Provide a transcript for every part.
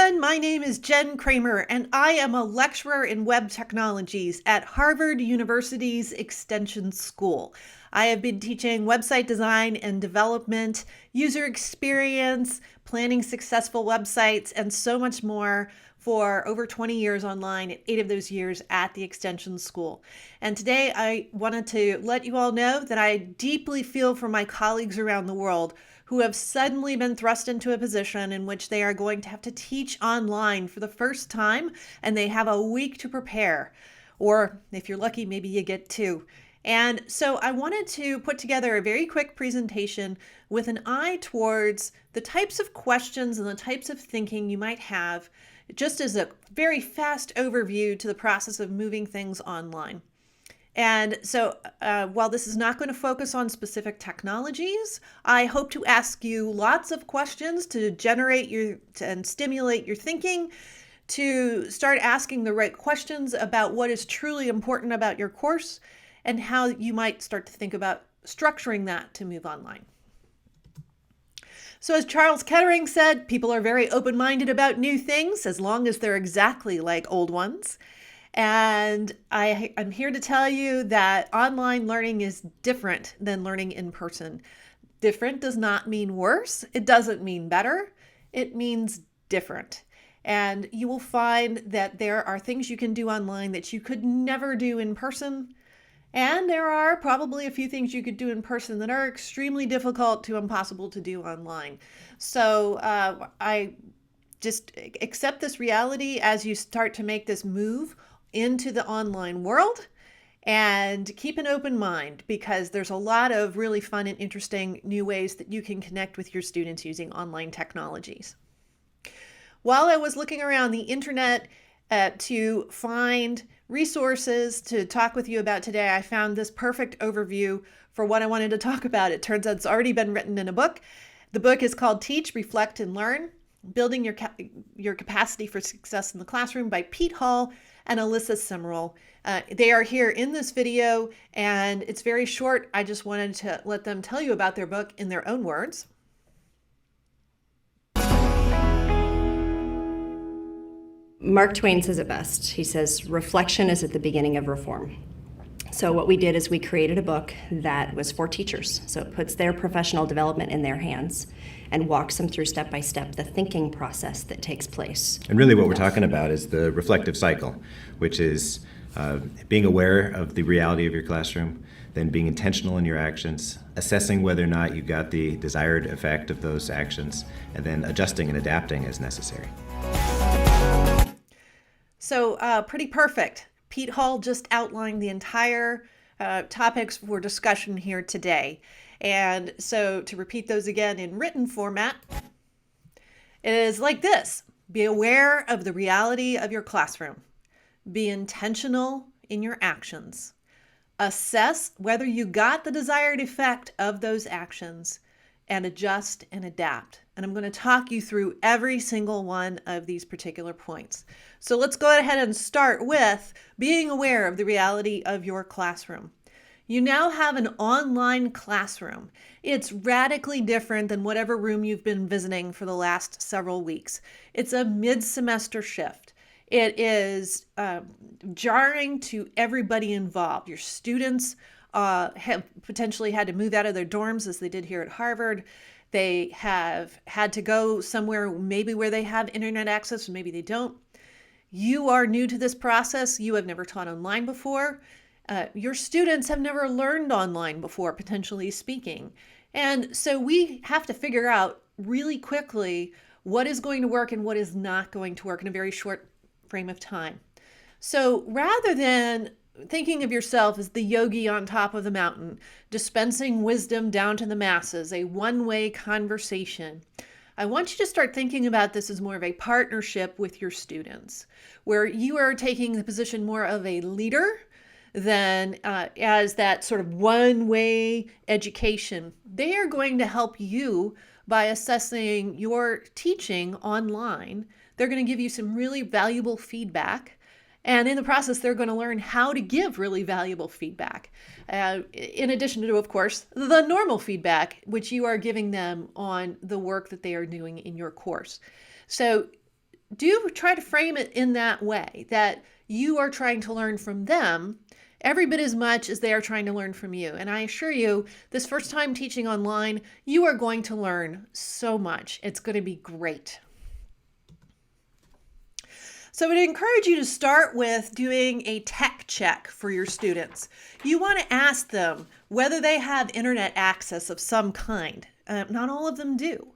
everyone. My name is Jen Kramer, and I am a lecturer in web technologies at Harvard University's Extension School. I have been teaching website design and development, user experience, planning successful websites, and so much more for over 20 years online, and 8 of those years at the Extension School. And today I wanted to let you all know that I deeply feel for my colleagues around the world who have suddenly been thrust into a position in which they are going to have to teach online for the first time, and they have a week to prepare. Or if you're lucky, maybe you get 2. And so I wanted to put together a very quick presentation with an eye towards the types of questions and the types of thinking you might have, just as a very fast overview to the process of moving things online. And so while this is not going to focus on specific technologies, I hope to ask you lots of questions to generate and stimulate your thinking, to start asking the right questions about what is truly important about your course and how you might start to think about structuring that to move online. So as Charles Kettering said, people are very open-minded about new things as long as they're exactly like old ones. And I'm here to tell you that online learning is different than learning in person. Different does not mean worse. It doesn't mean better. It means different. And you will find that there are things you can do online that you could never do in person. And there are probably a few things you could do in person that are extremely difficult to impossible to do online. So I just accept this reality as you start to make this move into the online world, and keep an open mind, because there's a lot of really fun and interesting new ways that you can connect with your students using online technologies. While I was looking around the internet to find resources to talk with you about today, I found this perfect overview for what I wanted to talk about. It turns out it's already been written in a book. The book is called Teach, Reflect, and Learn: Building Your Capacity for Success in the Classroom by Pete Hall and Alyssa Simrel. They are here in this video, and it's very short. I just wanted to let them tell you about their book in their own words. Mark Twain says it best. He says, reflection is at the beginning of reform. So what we did is we created a book that was for teachers. So it puts their professional development in their hands and walks them through step by step the thinking process that takes place. And really what we're talking about is the reflective cycle, which is being aware of the reality of your classroom, then being intentional in your actions, assessing whether or not you got the desired effect of those actions, and then adjusting and adapting as necessary. So pretty perfect. Pete Hall just outlined the entire topics for discussion here today. And so to repeat those again in written format, it is like this: be aware of the reality of your classroom. Be intentional in your actions. Assess whether you got the desired effect of those actions, and adjust and adapt. And I'm going to talk you through every single one of these particular points. So let's go ahead and start with being aware of the reality of your classroom. You now have an online classroom. It's radically different than whatever room you've been visiting for the last several weeks. It's a mid-semester shift. It is jarring to everybody involved. Your students have potentially had to move out of their dorms, as they did here at Harvard. They have had to go somewhere maybe where they have internet access, maybe they don't. You are new to this process. You have never taught online before. Your students have never learned online before, potentially speaking. And so we have to figure out really quickly what is going to work and what is not going to work in a very short frame of time. So rather than thinking of yourself as the yogi on top of the mountain, dispensing wisdom down to the masses, a one-way conversation, I want you to start thinking about this as more of a partnership with your students, where you are taking the position more of a leader than as that sort of one-way education. They are going to help you by assessing your teaching online. They're going to give you some really valuable feedback. And in the process, they're going to learn how to give really valuable feedback. In addition to, of course, the normal feedback, which you are giving them on the work that they are doing in your course. So do try to frame it in that way, that you are trying to learn from them every bit as much as they are trying to learn from you. And I assure you, this first time teaching online, you are going to learn so much. It's going to be great. So I would encourage you to start with doing a tech check for your students. You want to ask them whether they have internet access of some kind. Not all of them do.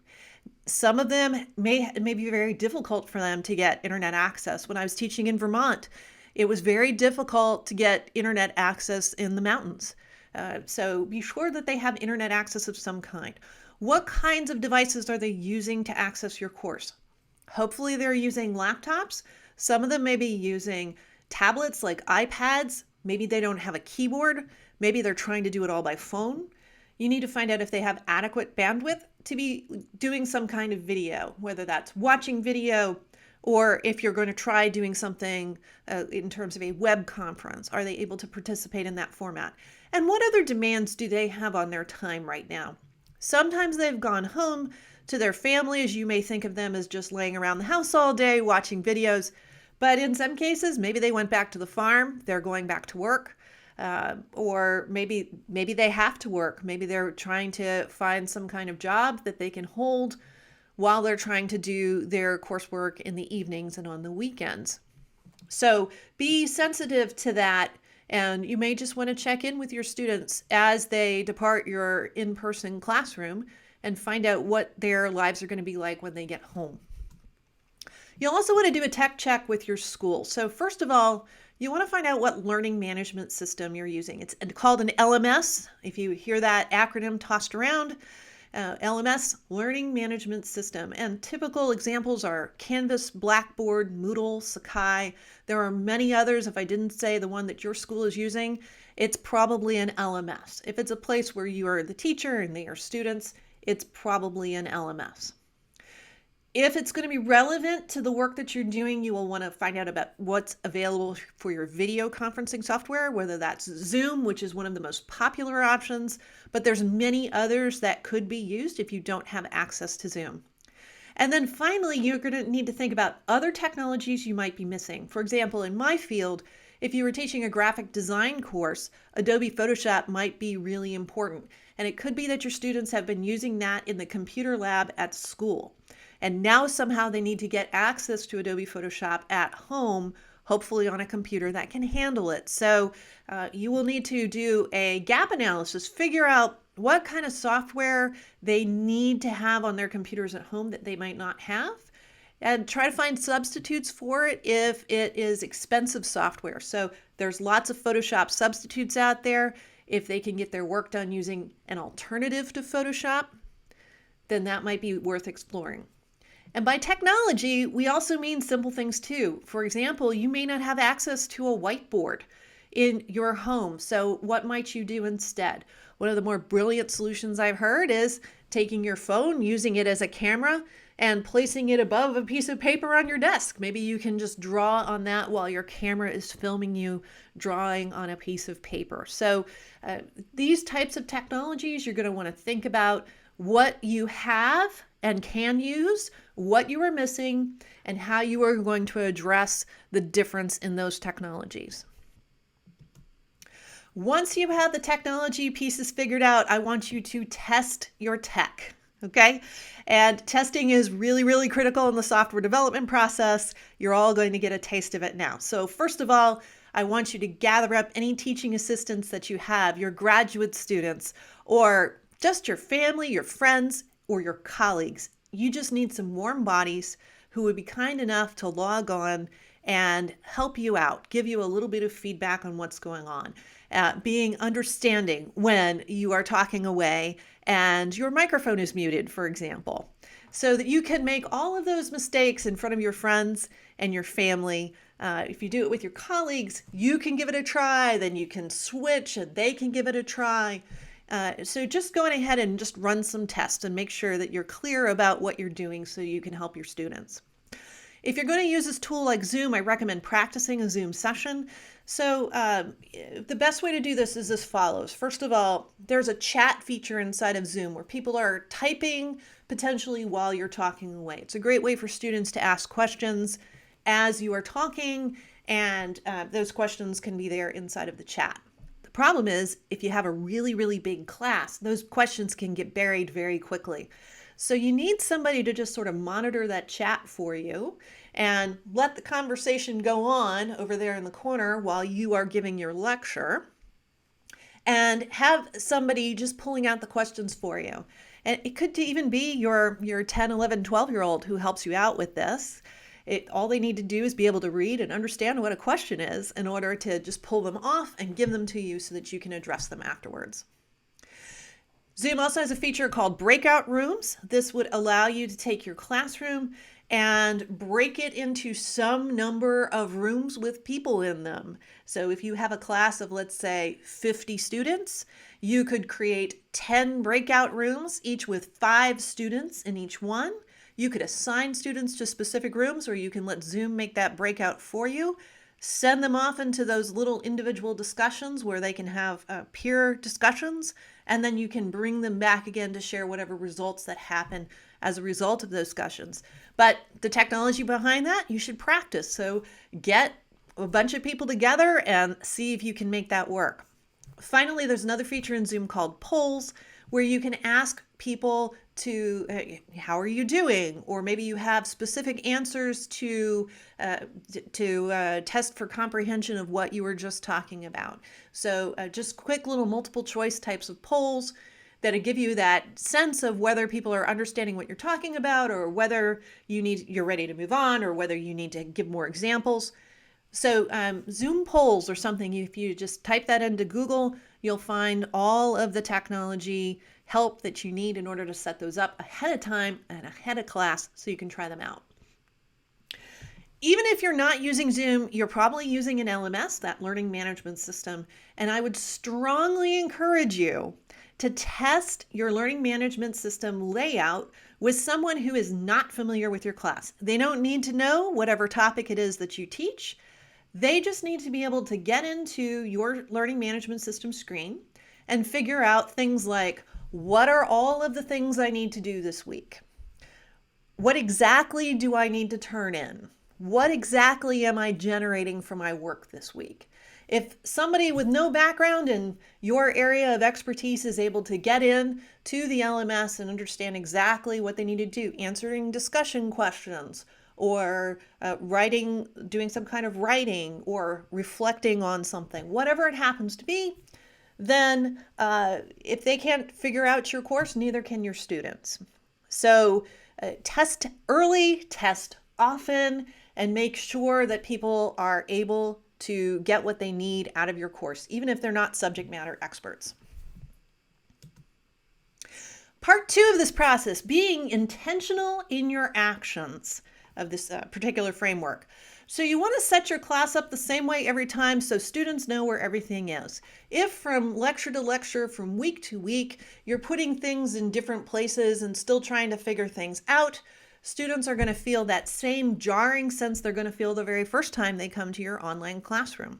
Some of them may be very difficult for them to get internet access. When I was teaching in Vermont, it was very difficult to get internet access in the mountains. So be sure that they have internet access of some kind. What kinds of devices are they using to access your course? Hopefully they're using laptops. Some of them may be using tablets like iPads. Maybe they don't have a keyboard. Maybe they're trying to do it all by phone. You need to find out if they have adequate bandwidth to be doing some kind of video, whether that's watching video or if you're going to try doing something in terms of a web conference. Are they able to participate in that format? And what other demands do they have on their time right now? Sometimes they've gone home to their families. You may think of them as just laying around the house all day watching videos. But in some cases, maybe they went back to the farm, they're going back to work, or maybe they have to work. Maybe they're trying to find some kind of job that they can hold while they're trying to do their coursework in the evenings and on the weekends. So be sensitive to that, and you may just want to check in with your students as they depart your in-person classroom and find out what their lives are going to be like when they get home. You'll also want to do a tech check with your school. So first of all, you want to find out what learning management system you're using. It's called an LMS. If you hear that acronym tossed around, LMS, Learning Management System. And typical examples are Canvas, Blackboard, Moodle, Sakai. There are many others. If I didn't say the one that your school is using, it's probably an LMS. If it's a place where you are the teacher and they are students, it's probably an LMS. If it's going to be relevant to the work that you're doing, you will want to find out about what's available for your video conferencing software, whether that's Zoom, which is one of the most popular options, but there's many others that could be used if you don't have access to Zoom. And then finally, you're going to need to think about other technologies you might be missing. For example, in my field, if you were teaching a graphic design course, Adobe Photoshop might be really important. And it could be that your students have been using that in the computer lab at school. And now somehow they need to get access to Adobe Photoshop at home, hopefully on a computer that can handle it. So you will need to do a gap analysis, figure out what kind of software they need to have on their computers at home that they might not have, and try to find substitutes for it if it is expensive software. So there's lots of Photoshop substitutes out there. If they can get their work done using an alternative to Photoshop, then that might be worth exploring. And by technology, we also mean simple things too. For example, you may not have access to a whiteboard in your home. So what might you do instead? One of the more brilliant solutions I've heard is taking your phone, using it as a camera, and placing it above a piece of paper on your desk. Maybe you can just draw on that while your camera is filming you drawing on a piece of paper. So these types of technologies, you're going to want to think about what you have and can use, what you are missing, and how you are going to address the difference in those technologies. Once you have the technology pieces figured out, I want you to test your tech, okay? And testing is really, really critical in the software development process. You're all going to get a taste of it now. So first of all, I want you to gather up any teaching assistants that you have, your graduate students, or just your family, your friends, or your colleagues. You just need some warm bodies who would be kind enough to log on and help you out, give you a little bit of feedback on what's going on, being understanding when you are talking away and your microphone is muted, for example, so that you can make all of those mistakes in front of your friends and your family. If you do it with your colleagues, you can give it a try, then you can switch and they can give it a try. So just going ahead and just run some tests and make sure that you're clear about what you're doing so you can help your students. If you're going to use this tool like Zoom, I recommend practicing a Zoom session. So the best way to do this is as follows. First of all, there's a chat feature inside of Zoom where people are typing potentially while you're talking away. It's a great way for students to ask questions as you are talking, and those questions can be there inside of the chat. The problem is if you have a really, really big class, those questions can get buried very quickly. So you need somebody to just sort of monitor that chat for you and let the conversation go on over there in the corner while you are giving your lecture, and have somebody just pulling out the questions for you. And it could even be your 10, 11, 12-year-old who helps you out with this. All they need to do is be able to read and understand what a question is in order to just pull them off and give them to you so that you can address them afterwards. Zoom also has a feature called breakout rooms. This would allow you to take your classroom and break it into some number of rooms with people in them. So if you have a class of, let's say, 50 students, you could create 10 breakout rooms, each with 5 students in each one. You could assign students to specific rooms, or you can let Zoom make that breakout for you. Send them off into those little individual discussions where they can have peer discussions, and then you can bring them back again to share whatever results that happen as a result of those discussions. But the technology behind that, you should practice. So get a bunch of people together and see if you can make that work. Finally, there's another feature in Zoom called polls, where you can ask people to, how are you doing? Or maybe you have specific answers to test for comprehension of what you were just talking about. So just quick little multiple choice types of polls that'll give you that sense of whether people are understanding what you're talking about, or whether you're ready to move on, or whether you need to give more examples. So Zoom polls are something, if you just type that into Google, you'll find all of the technology help that you need in order to set those up ahead of time and ahead of class so you can try them out. Even if you're not using Zoom, you're probably using an LMS, that learning management system, and I would strongly encourage you to test your learning management system layout with someone who is not familiar with your class. They don't need to know whatever topic it is that you teach. They just need to be able to get into your learning management system screen and figure out things like, what are all of the things I need to do this week? What exactly do I need to turn in? What exactly am I generating for my work this week? If somebody with no background in your area of expertise is able to get in to the LMS and understand exactly what they need to do, answering discussion questions, or doing some kind of writing, or reflecting on something, whatever it happens to be, then if they can't figure out your course, neither can your students. So test early, test often, and make sure that people are able to get what they need out of your course, even if they're not subject matter experts. Part 2 of this process, being intentional in your actions of this particular framework. So you want to set your class up the same way every time so students know where everything is. If from lecture to lecture, from week to week, you're putting things in different places and still trying to figure things out, students are going to feel that same jarring sense they're going to feel the very first time they come to your online classroom.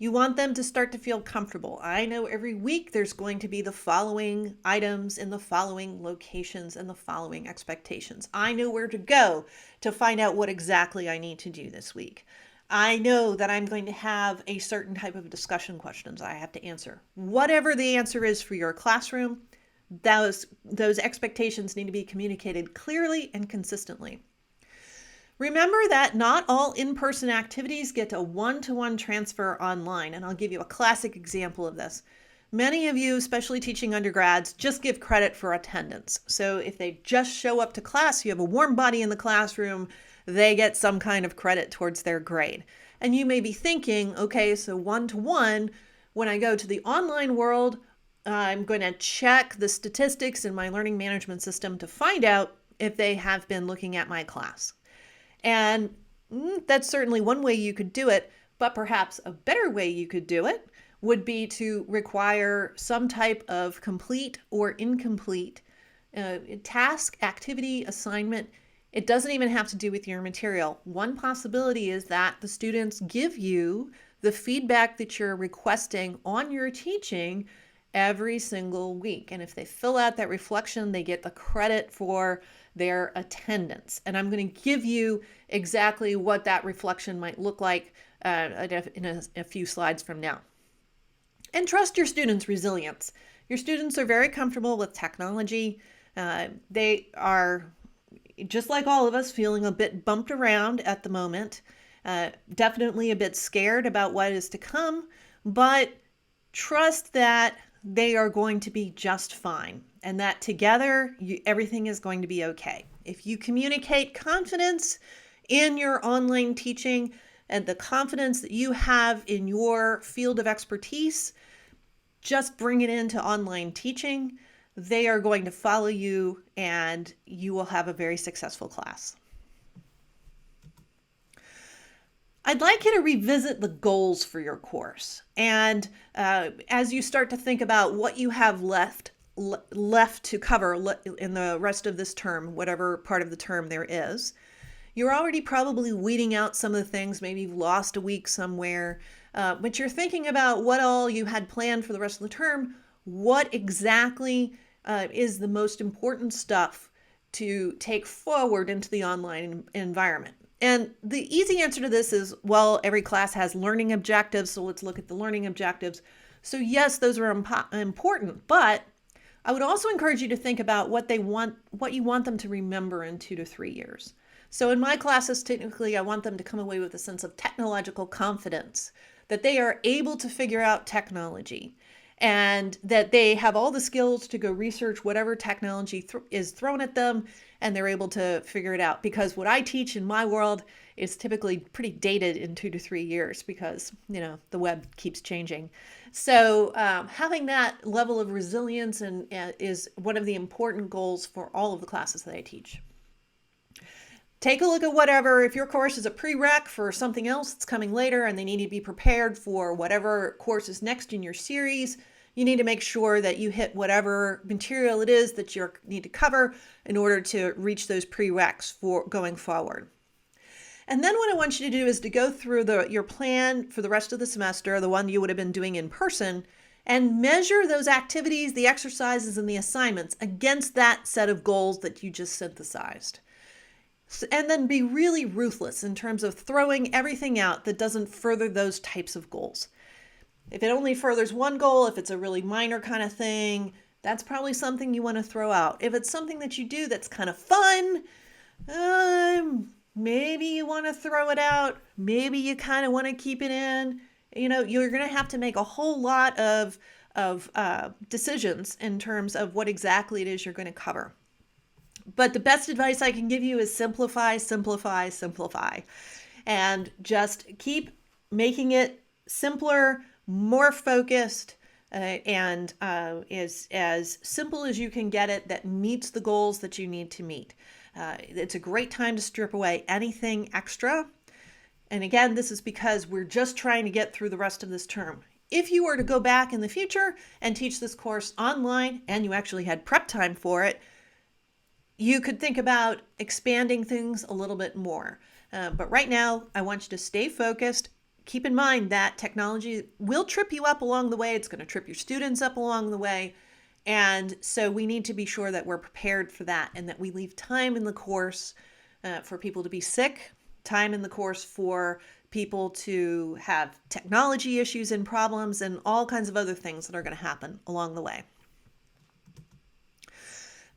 You want them to start to feel comfortable. I know every week there's going to be the following items in the following locations and the following expectations. I know where to go to find out what exactly I need to do this week. I know that I'm going to have a certain type of discussion questions I have to answer. Whatever the answer is for your classroom, those expectations need to be communicated clearly and consistently. Remember that not all in-person activities get a one-to-one transfer online, and I'll give you a classic example of this. Many of you, especially teaching undergrads, just give credit for attendance. So if they just show up to class, you have a warm body in the classroom, they get some kind of credit towards their grade. And you may be thinking, okay, so one-to-one, when I go to the online world, I'm going to check the statistics in my learning management system to find out if they have been looking at my class. And that's certainly one way you could do it, but perhaps a better way you could do it would be to require some type of complete or incomplete task, activity, assignment It doesn't even have to do with your material. One possibility is that the students give you the feedback that you're requesting on your teaching every single week. And if they fill out that reflection, they get the credit for their attendance. And I'm going to give you exactly what that reflection might look like in a few slides from now. And trust your students' resilience. Your students are very comfortable with technology. They are, just like all of us, feeling a bit bumped around at the moment. Definitely a bit scared about what is to come, but trust that they are going to be just fine and that together everything is going to be okay. If you communicate confidence in your online teaching and the confidence that you have in your field of expertise, just bring it into online teaching. They are going to follow you and you will have a very successful class. I'd like you to revisit the goals for your course. And as you start to think about what you have left to cover in the rest of this term, whatever part of the term there is, you're already probably weeding out some of the things. Maybe you've lost a week somewhere, but you're thinking about what all you had planned for the rest of the term. What exactly is the most important stuff to take forward into the online environment? And the easy answer to this is, well, every class has learning objectives, so let's look at the learning objectives. So yes, those are important, but I would also encourage you to think about what you want them to remember in 2 to 3 years. So in my classes, technically, I want them to come away with a sense of technological confidence, that they are able to figure out technology, and that they have all the skills to go research whatever technology is thrown at them, and they're able to figure it out. Because what I teach in my world is typically pretty dated in 2 to 3 years because, the web keeps changing. So having that level of resilience is one of the important goals for all of the classes that I teach. Take a look at whatever, if your course is a prereq for something else that's coming later and they need to be prepared for whatever course is next in your series, you need to make sure that you hit whatever material it is that you need to cover in order to reach those prereqs for going forward. And then what I want you to do is to go through your plan for the rest of the semester, the one you would have been doing in person, and measure those activities, the exercises, and the assignments against that set of goals that you just synthesized. And then be really ruthless in terms of throwing everything out that doesn't further those types of goals. If it only furthers one goal, if it's a really minor kind of thing, that's probably something you want to throw out. If it's something that you do that's kind of fun, maybe you want to throw it out. Maybe you kind of want to keep it in. You're going to have to make a whole lot of decisions in terms of what exactly it is you're going to cover. But the best advice I can give you is simplify, simplify, simplify. And just keep making it simpler, more focused, and is as simple as you can get it that meets the goals that you need to meet. It's a great time to strip away anything extra. And again, this is because we're just trying to get through the rest of this term. If you were to go back in the future and teach this course online and you actually had prep time for it, you could think about expanding things a little bit more. But right now, I want you to stay focused. Keep in mind that technology will trip you up along the way. It's going to trip your students up along the way. And so we need to be sure that we're prepared for that and that we leave time in the course for people to be sick, time in the course for people to have technology issues and problems and all kinds of other things that are going to happen along the way.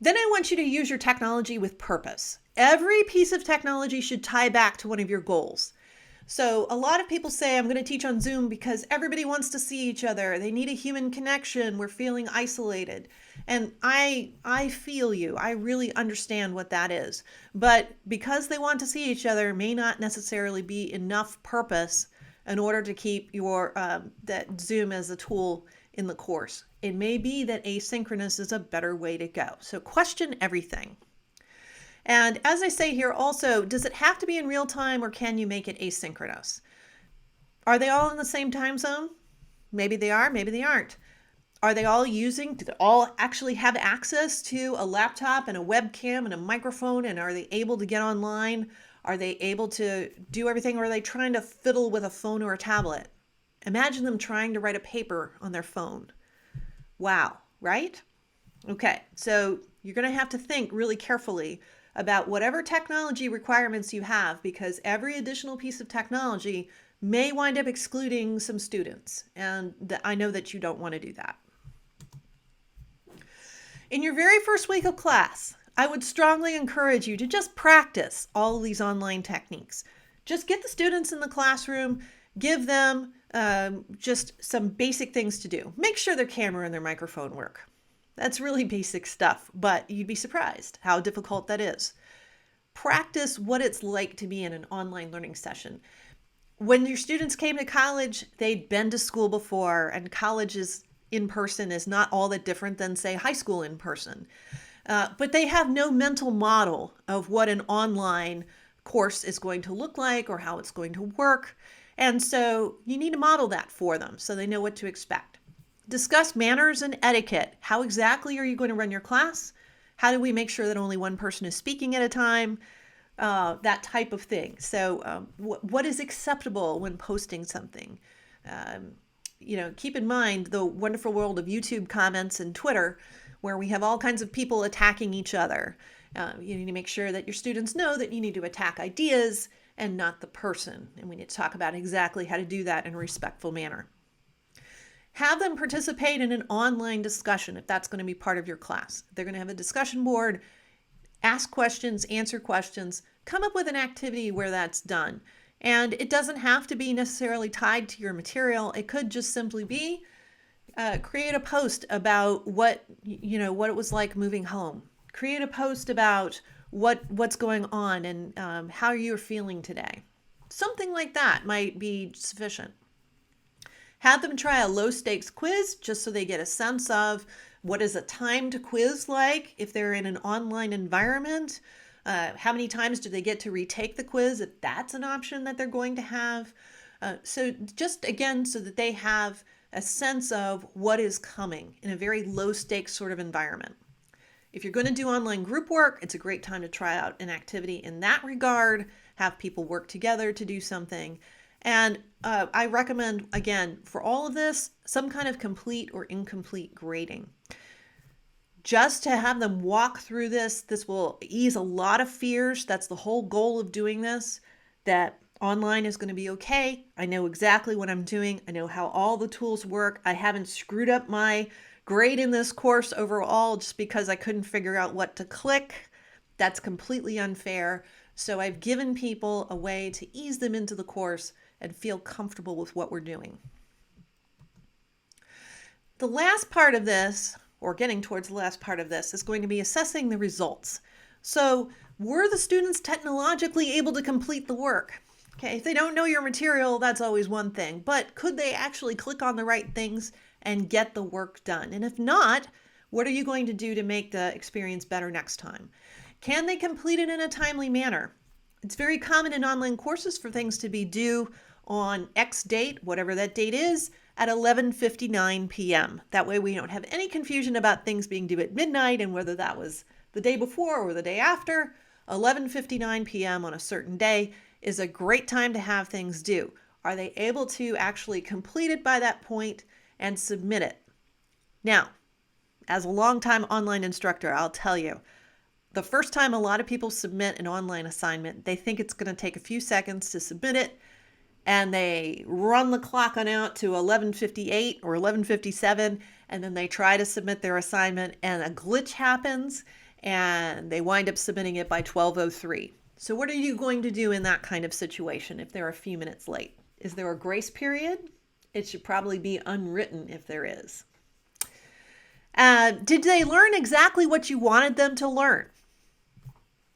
Then I want you to use your technology with purpose. Every piece of technology should tie back to one of your goals. So a lot of people say, I'm going to teach on Zoom because everybody wants to see each other. They need a human connection. We're feeling isolated. And I feel you. I really understand what that is. But because they want to see each other may not necessarily be enough purpose in order to keep your that Zoom as a tool in the course. It may be that asynchronous is a better way to go. So question everything. And as I say here also, does it have to be in real time or can you make it asynchronous? Are they all in the same time zone? Maybe they are, maybe they aren't. Are they all do they all actually have access to a laptop and a webcam and a microphone? And are they able to get online? Are they able to do everything? Or are they trying to fiddle with a phone or a tablet? Imagine them trying to write a paper on their phone. Wow, right? Okay, so you're going to have to think really carefully about whatever technology requirements you have, because every additional piece of technology may wind up excluding some students. And I know that you don't want to do that. In your very first week of class, I would strongly encourage you to just practice all of these online techniques. Just get the students in the classroom, give them just some basic things to do. Make sure their camera and their microphone work. That's really basic stuff, but you'd be surprised how difficult that is. Practice what it's like to be in an online learning session. When your students came to college, they'd been to school before, and college is in person is not all that different than, say, high school in person. But they have no mental model of what an online course is going to look like or how it's going to work. And so you need to model that for them so they know what to expect. Discuss manners and etiquette. How exactly are you going to run your class? How do we make sure that only one person is speaking at a time? That type of thing. So what is acceptable when posting something? Keep in mind the wonderful world of YouTube comments and Twitter, where we have all kinds of people attacking each other. You need to make sure that your students know that you need to attack ideas and not the person. And we need to talk about exactly how to do that in a respectful manner. Have them participate in an online discussion if that's going to be part of your class. They're going to have a discussion board, ask questions, answer questions, come up with an activity where that's done. And it doesn't have to be necessarily tied to your material. It could just simply be create a post about what it was like moving home. Create a post about what's going on and how you're feeling today. Something like that might be sufficient. Have them try a low stakes quiz just so they get a sense of what is a timed quiz like if they're in an online environment. How many times do they get to retake the quiz if that's an option that they're going to have? So just again, so that they have a sense of what is coming in a very low stakes sort of environment. If you're going to do online group work, it's a great time to try out an activity in that regard, have people work together to do something. And I recommend, again, for all of this, some kind of complete or incomplete grading. Just to have them walk through this will ease a lot of fears. That's the whole goal of doing this, that online is going to be okay. I know exactly what I'm doing. I know how all the tools work. I haven't screwed up my grade in this course overall just because I couldn't figure out what to click. That's completely unfair. So I've given people a way to ease them into the course and feel comfortable with what we're doing. The last part of this, or getting towards the last part of this, is going to be assessing the results. So were the students technologically able to complete the work? Okay, if they don't know your material, that's always one thing, but could they actually click on the right things and get the work done? And if not, what are you going to do to make the experience better next time? Can they complete it in a timely manner? It's very common in online courses for things to be due on X date, whatever that date is, at 11:59 p.m. That way we don't have any confusion about things being due at midnight and whether that was the day before or the day after. 11:59 p.m. on a certain day is a great time to have things due. Are they able to actually complete it by that point and submit it? Now, as a longtime online instructor, I'll tell you, the first time a lot of people submit an online assignment, they think it's going to take a few seconds to submit it, and they run the clock on out to 11:58 or 11:57, and then they try to submit their assignment, and a glitch happens, and they wind up submitting it by 12:03. So what are you going to do in that kind of situation if they're a few minutes late? Is there a grace period? It should probably be unwritten if there is. Did they learn exactly what you wanted them to learn?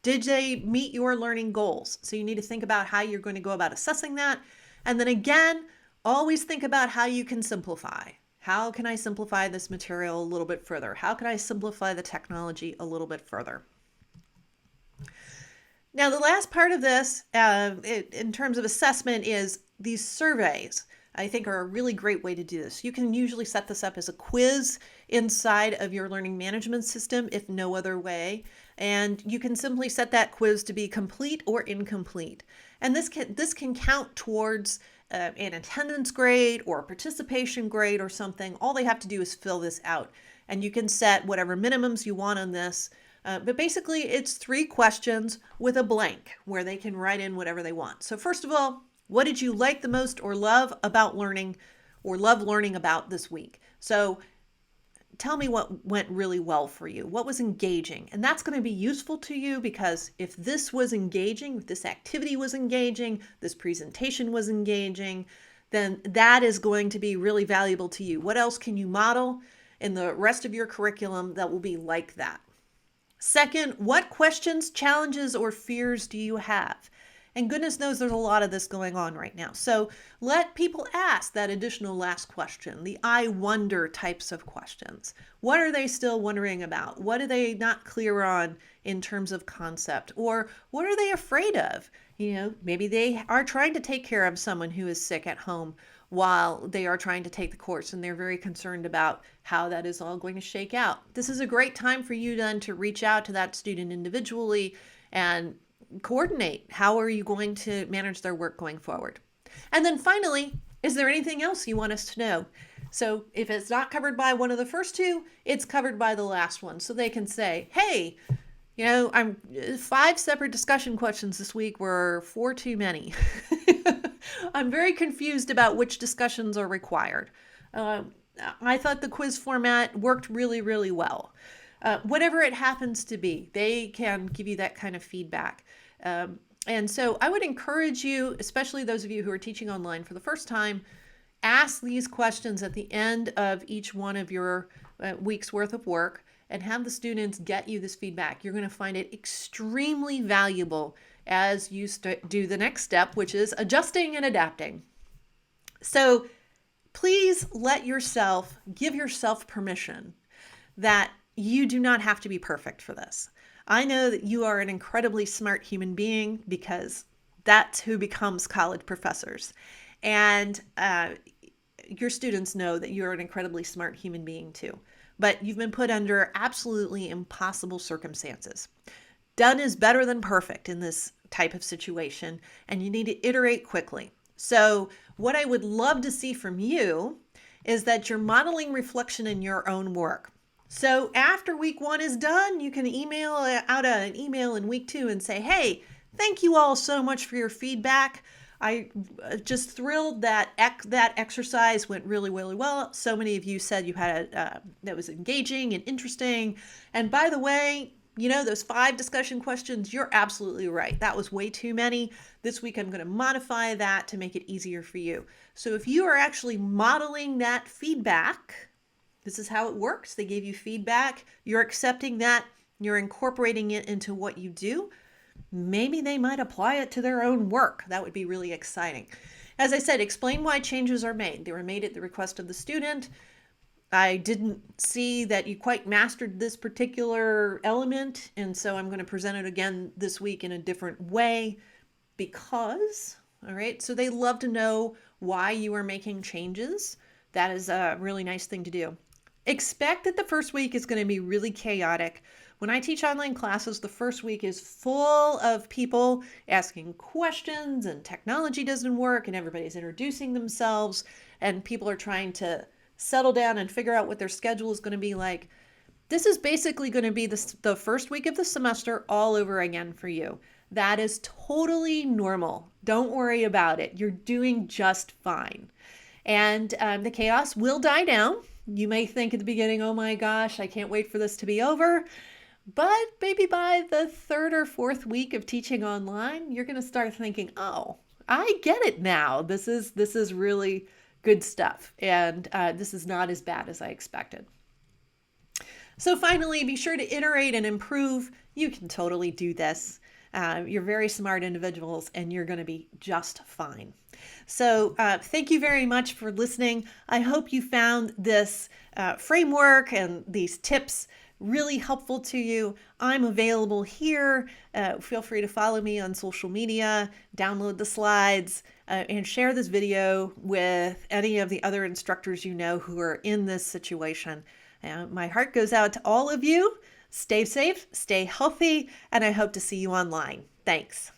Did they meet your learning goals? So you need to think about how you're going to go about assessing that. And then again, always think about how you can simplify. How can I simplify this material a little bit further? How can I simplify the technology a little bit further? Now, the last part of this, in terms of assessment, is these surveys. I think are a really great way to do this. You can usually set this up as a quiz inside of your learning management system, if no other way. And you can simply set that quiz to be complete or incomplete. And this can count towards an attendance grade or a participation grade or something. All they have to do is fill this out. And you can set whatever minimums you want on this. But basically, it's 3 questions with a blank where they can write in whatever they want. So first of all, what did you like the most or love about learning or love learning about this week? So tell me what went really well for you. What was engaging? And that's going to be useful to you because if this was engaging, if this activity was engaging, this presentation was engaging, then that is going to be really valuable to you. What else can you model in the rest of your curriculum that will be like that? Second, what questions, challenges, or fears do you have? And goodness knows there's a lot of this going on right now. So let people ask that additional last question, the I wonder types of questions. What are they still wondering about? What are they not clear on in terms of concept? Or what are they afraid of? Maybe they are trying to take care of someone who is sick at home while they are trying to take the course, and they're very concerned about how that is all going to shake out. This is a great time for you then to reach out to that student individually and coordinate. How are you going to manage their work going forward? And then finally, is there anything else you want us to know? So if it's not covered by one of the first 2, it's covered by the last one. So they can say, hey, I'm 5 separate discussion questions this week were 4 too many. I'm very confused about which discussions are required. I thought the quiz format worked really, really well. Whatever it happens to be, they can give you that kind of feedback. And so I would encourage you, especially those of you who are teaching online for the first time, ask these questions at the end of each one of your week's worth of work and have the students get you this feedback. You're going to find it extremely valuable as you do the next step, which is adjusting and adapting. So please give yourself permission that you do not have to be perfect for this. I know that you are an incredibly smart human being because that's who becomes college professors. And your students know that you're an incredibly smart human being too. But you've been put under absolutely impossible circumstances. Done is better than perfect in this type of situation, and you need to iterate quickly. So what I would love to see from you is that you're modeling reflection in your own work. So after week 1 is done, you can email out an email in week 2 and say, hey, thank you all so much for your feedback. I just thrilled that that exercise went really, really well. So many of you said you had that was engaging and interesting. And by the way, those 5 discussion questions, you're absolutely right. That was way too many. This week, I'm going to modify that to make it easier for you. So if you are actually modeling that feedback, this is how it works. They gave you feedback. You're accepting that. You're incorporating it into what you do. Maybe they might apply it to their own work. That would be really exciting. As I said, explain why changes are made. They were made at the request of the student. I didn't see that you quite mastered this particular element, and so I'm going to present it again this week in a different way because, all right, so they love to know why you are making changes. That is a really nice thing to do. Expect that the first week is going to be really chaotic. When I teach online classes, the first week is full of people asking questions and technology doesn't work and everybody's introducing themselves and people are trying to settle down and figure out what their schedule is going to be like. This is basically going to be the first week of the semester all over again for you. That is totally normal. Don't worry about it. You're doing just fine. And the chaos will die down. You may think at the beginning, oh my gosh, I can't wait for this to be over. But maybe by the 3rd or 4th week of teaching online, you're going to start thinking, oh, I get it now. This is really good stuff. And this is not as bad as I expected. So finally, be sure to iterate and improve. You can totally do this. You're very smart individuals, and you're going to be just fine. So thank you very much for listening. I hope you found this framework and these tips really helpful to you. I'm available here. Feel free to follow me on social media, download the slides, and share this video with any of the other instructors you know who are in this situation. My heart goes out to all of you. Stay safe, stay healthy, and I hope to see you online. Thanks.